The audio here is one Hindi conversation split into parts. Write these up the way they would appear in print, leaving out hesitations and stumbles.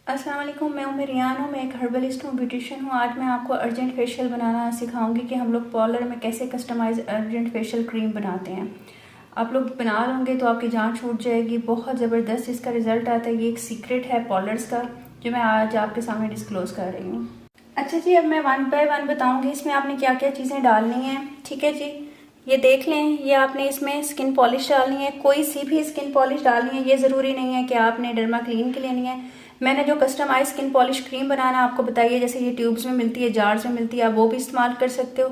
अस्सलाम वालेकुम, मैं रियान हूँ। मैं एक हर्बलिस्ट हूँ, ब्यूटिशियन हूँ। आज मैं आपको अर्जेंट फेशियल बनाना सिखाऊंगी कि हम लोग पार्लर में कैसे कस्टमाइज अर्जेंट फेशियल क्रीम बनाते हैं। आप लोग बना लोगे तो आपकी जान छूट जाएगी। बहुत ज़बरदस्त इसका रिज़ल्ट आता है। ये एक सीक्रेट है पार्लर्स का जो मैं आज आपके सामने डिस्क्लोज कर रही हूँ। अच्छा जी, अब मैं वन बाय वन बताऊँगी इसमें आपने क्या क्या चीज़ें डालनी हैं। ठीक है जी, ये देख लें। ये आपने इसमें स्किन पॉलिश डालनी है, कोई सी भी स्किन पॉलिश डालनी है। ये ज़रूरी नहीं है कि आपने डर्मा क्लीन की लेनी है। मैंने जो कस्टमाइज स्किन पॉलिश क्रीम बनाना आपको बताइए, जैसे ये ट्यूब्स में मिलती है, जार्स में मिलती है, आप वो भी इस्तेमाल कर सकते हो।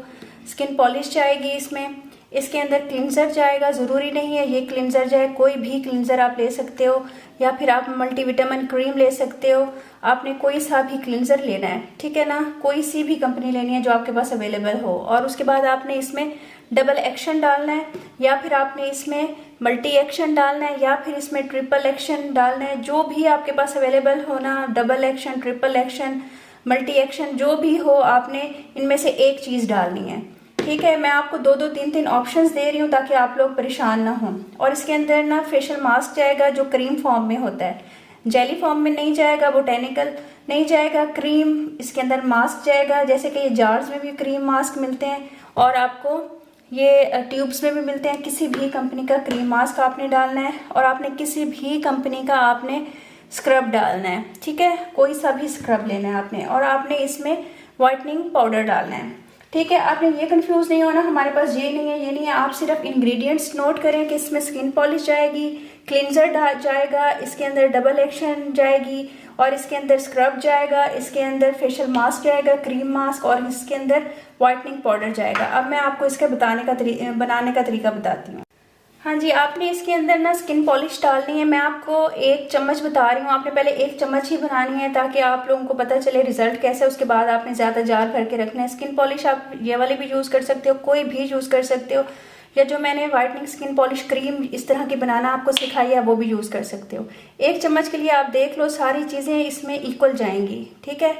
स्किन पॉलिश जाएगी इसमें, इसके अंदर क्लिनज़र जाएगा। ज़रूरी नहीं है ये क्लिनज़र जाए, कोई भी क्लिनज़र आप ले सकते हो, या फिर आप मल्टीविटामिन क्रीम ले सकते हो। आपने कोई सा भी क्लिनज़र लेना है, ठीक है ना, कोई सी भी कंपनी लेनी है जो आपके पास अवेलेबल हो। और उसके बाद आपने इसमें डबल एक्शन डालना है, या फिर आपने इसमें मल्टी एक्शन डालना है, या फिर इसमें ट्रिपल एक्शन डालना है। जो भी आपके पास अवेलेबल हो ना, double action, triple action, multi action, जो भी हो, आपने इनमें से एक चीज़ डालनी है। ठीक है, मैं आपको दो दो तीन तीन ऑप्शंस दे रही हूँ ताकि आप लोग परेशान ना हों। और इसके अंदर ना फेशियल मास्क जाएगा जो क्रीम फॉर्म में होता है, जेली फॉर्म में नहीं जाएगा, बोटेनिकल नहीं जाएगा। क्रीम इसके अंदर मास्क जाएगा, जैसे कि ये जार्स में भी क्रीम मास्क मिलते हैं और आपको ये ट्यूब्स में भी मिलते हैं। किसी भी कंपनी का क्रीम मास्क आपने डालना है, और आपने किसी भी कंपनी का आपने स्क्रब डालना है। ठीक है, कोई सा भी स्क्रब लेना है आपने, और आपने इसमें वाइटनिंग पाउडर डालना है। ठीक है, आपने ये कंफ्यूज नहीं होना हमारे पास ये नहीं है ये नहीं है। आप सिर्फ इंग्रेडिएंट्स नोट करें कि इसमें स्किन पॉलिश जाएगी, क्लिनजर जाएगा, इसके अंदर डबल एक्शन जाएगी, और इसके अंदर स्क्रब जाएगा, इसके अंदर फेशियल मास्क जाएगा, क्रीम मास्क, और इसके अंदर वाइटनिंग पाउडर जाएगा। अब मैं आपको इसका बनाने का तरीका बताती हूँ। हाँ जी, आपने इसके अंदर ना स्किन पॉलिश डालनी है। मैं आपको एक चम्मच बता रही हूँ, आपने पहले एक चम्मच ही बनानी है ताकि आप लोगों को पता चले रिजल्ट कैसा है। उसके बाद आपने ज़्यादा जार भर के रखना है। स्किन पॉलिश आप ये वाले भी यूज़ कर सकते हो, कोई भी यूज़ कर सकते हो, या जो मैंने वाइटनिंग स्किन पॉलिश क्रीम इस तरह की बनाना आपको सिखाई है वो भी यूज़ कर सकते हो। एक चम्मच के लिए आप देख लो सारी चीज़ें इसमें इक्वल जाएंगी। ठीक है,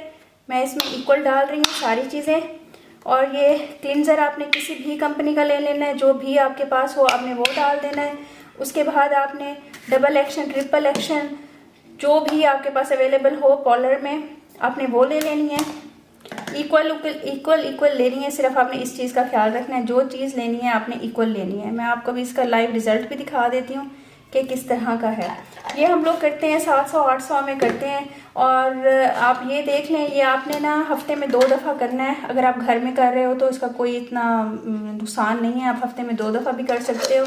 मैं इसमें इक्वल डाल रही हूँ सारी चीज़ें। और ये क्लिनज़र आपने किसी भी कंपनी का ले लेना है, जो भी आपके पास हो आपने वो डाल देना है। उसके बाद आपने डबल एक्शन, ट्रिपल एक्शन, जो भी आपके पास अवेलेबल हो पार्लर में, आपने वो ले लेनी है। इक्वल इक्वल इक्वल लेनी है। सिर्फ आपने इस चीज़ का ख्याल रखना है, जो चीज़ लेनी है आपने इक्वल लेनी है। मैं आपको भी इसका लाइव रिजल्ट भी दिखा देती हूँ कि किस तरह का है। ये हम लोग करते हैं 700-800 में करते हैं। और आप ये देख लें, ये आपने ना हफ्ते में 2 दफ़ा करना है। अगर आप घर में कर रहे हो तो इसका कोई इतना नुकसान नहीं है, आप हफ्ते में 2 दफ़ा भी कर सकते हो।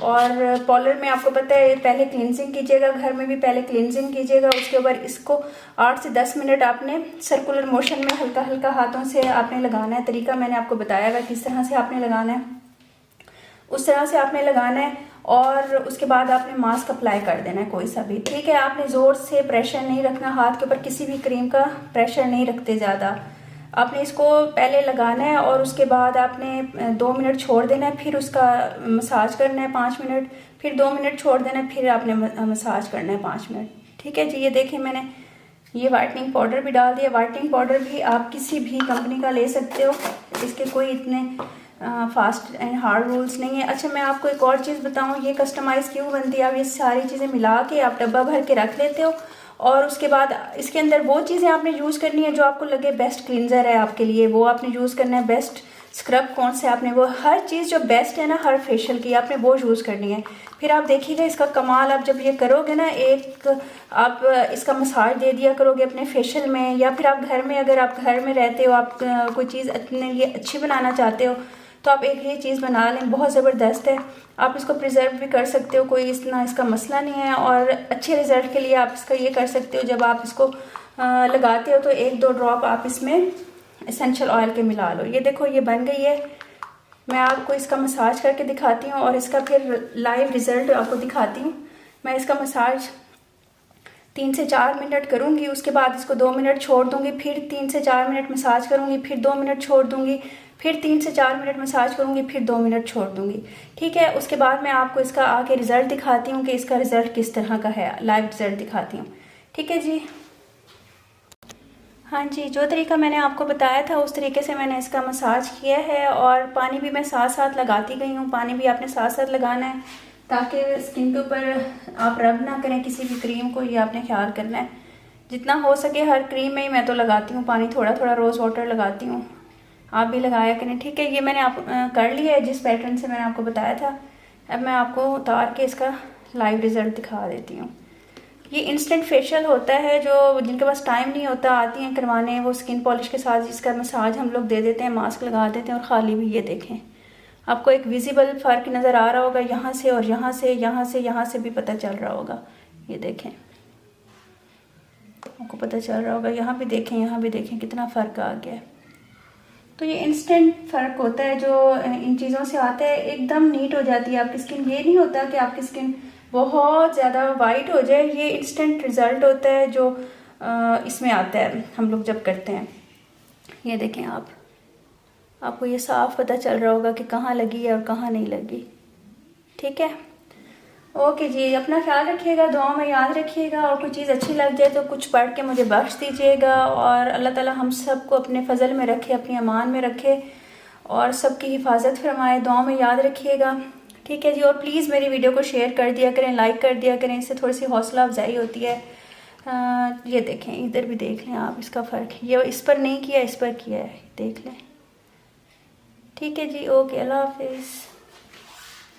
और पार्लर में आपको पता है पहले क्लिनजिंग कीजिएगा, घर में भी पहले क्लिनजिंग कीजिएगा। उसके बाद इसको 8 से 10 मिनट आपने सर्कुलर मोशन में हल्का हल्का हाथों से आपने लगाना है। तरीका मैंने आपको बताया हुआ किस तरह से आपने लगाना है, उस तरह से आपने लगाना है। और उसके बाद आपने मास्क अप्लाई कर देना है कोई सा भी। ठीक है, आपने ज़ोर से प्रेशर नहीं रखना, हाथ के ऊपर किसी भी क्रीम का प्रेशर नहीं रखते ज़्यादा। आपने इसको पहले लगाना है और उसके बाद आपने 2 मिनट छोड़ देना है, फिर उसका मसाज करना है 5 मिनट, फिर 2 मिनट छोड़ देना है, फिर आपने मसाज करना है 5 मिनट। ठीक है जी, ये देखें मैंने ये वाइटनिंग पाउडर भी डाल दिया। वाइटनिंग पाउडर भी आप किसी भी कंपनी का ले सकते हो, इसके कोई इतने फास्ट एंड हार्ड रूल्स नहीं है। अच्छा, मैं आपको एक और चीज़ बताऊं, ये कस्टमाइज़ क्यों बनती है। आप ये सारी चीज़ें मिला के आप डब्बा भर के रख लेते हो, और उसके बाद इसके अंदर वो चीज़ें आपने यूज़ करनी है जो आपको लगे बेस्ट क्लींजर है आपके लिए, वो आपने यूज़ करना है। बेस्ट स्क्रब कौन से आपने, वो हर चीज़ जो बेस्ट है ना हर फेशियल की, आपने वो यूज़ करनी है। फिर आप देखिएगा इसका कमाल। आप जब ये करोगे ना, एक आप इसका मसाज दे दिया करोगे अपने फेशियल में, या फिर आप घर में, अगर आप घर में रहते हो, आप कोई चीज़ अपने लिए अच्छी बनाना चाहते हो तो आप एक ये चीज़ बना लें, बहुत ज़बरदस्त है। आप इसको प्रिजर्व भी कर सकते हो, कोई इतना इसका मसला नहीं है। और अच्छे रिज़ल्ट के लिए आप इसका ये कर सकते हो, जब आप इसको लगाते हो तो 1-2 ड्रॉप आप इसमें एसेंशियल ऑयल के मिला लो। ये देखो ये बन गई है। मैं आपको इसका मसाज करके दिखाती हूँ और इसका फिर लाइव रिज़ल्ट आपको दिखाती हूँ। मैं इसका मसाज 3 से 4 मिनट करूँगी, उसके बाद इसको 2 मिनट छोड़ दूँगी, फिर 3 से 4 मिनट मसाज करूँगी, फिर 2 मिनट छोड़ दूँगी, फिर 3 से 4 मिनट मसाज करूँगी, फिर 2 मिनट छोड़ दूँगी। ठीक है, उसके बाद मैं आपको इसका आके रिज़ल्ट दिखाती हूँ कि इसका रिज़ल्ट किस तरह का है, लाइव रिज़ल्ट दिखाती हूँ। ठीक है जी, हाँ जी, जो तरीका मैंने आपको बताया था उस तरीके से मैंने इसका मसाज किया है। और पानी भी मैं साथ साथ लगाती गई हूँ। पानी भी आपने साथ साथ लगाना है ताकि स्किन के ऊपर आप रब ना करें किसी भी क्रीम को, ये आपने ख्याल करना है। जितना हो सके हर क्रीम में ही मैं तो लगाती हूँ पानी, थोड़ा थोड़ा रोज़ वाटर लगाती हूँ, आप भी लगाया करें। ठीक है, ये मैंने आप कर लिया है जिस पैटर्न से मैंने आपको बताया था। अब मैं आपको उतार के इसका लाइव रिज़ल्ट दिखा देती हूँ। ये इंस्टेंट फेशियल होता है, जो जिनके पास टाइम नहीं होता आती हैं करवाने, वो स्किन पॉलिश के साथ इसका मसाज हम लोग दे देते हैं, मास्क लगा देते हैं और ख़ाली भी। ये देखें, आपको एक विजिबल फ़र्क नज़र आ रहा होगा, यहाँ से और यहाँ से, यहाँ से भी पता चल रहा होगा। ये देखें, आपको पता चल रहा होगा, यहाँ भी देखें, यहाँ भी देखें, कितना फ़र्क आ गया है। तो ये इंस्टेंट फ़र्क होता है जो इन चीज़ों से आता है, एकदम नीट हो जाती है आपकी स्किन। ये नहीं होता कि आपकी स्किन बहुत ज़्यादा वाइट हो जाए, ये इंस्टेंट रिज़ल्ट होता है जो इसमें आता है हम लोग जब करते हैं। ये देखें, आपको ये साफ पता चल रहा होगा कि कहाँ लगी है और कहाँ नहीं लगी। ठीक है, ओके जी, अपना ख्याल रखिएगा, दुआ में याद रखिएगा, और कोई चीज़ अच्छी लग जाए तो कुछ पढ़ के मुझे बख्श दीजिएगा। और अल्लाह ताला हम सबको अपने फ़ज़ल में रखे, अपनी अमान में रखे और सबकी हिफाजत फरमाए। दुआ में याद रखिएगा। ठीक है जी, और प्लीज़ मेरी वीडियो को शेयर कर दिया करें, लाइक कर दिया करें, इससे थोड़ी सी हौसला अफजाई होती है। ये देखें, इधर भी देख लें आप इसका फ़र्क, ये इस पर नहीं किया, इस पर किया है, देख लें। ठीक है जी, ओके, अल्लाह हाफिज़।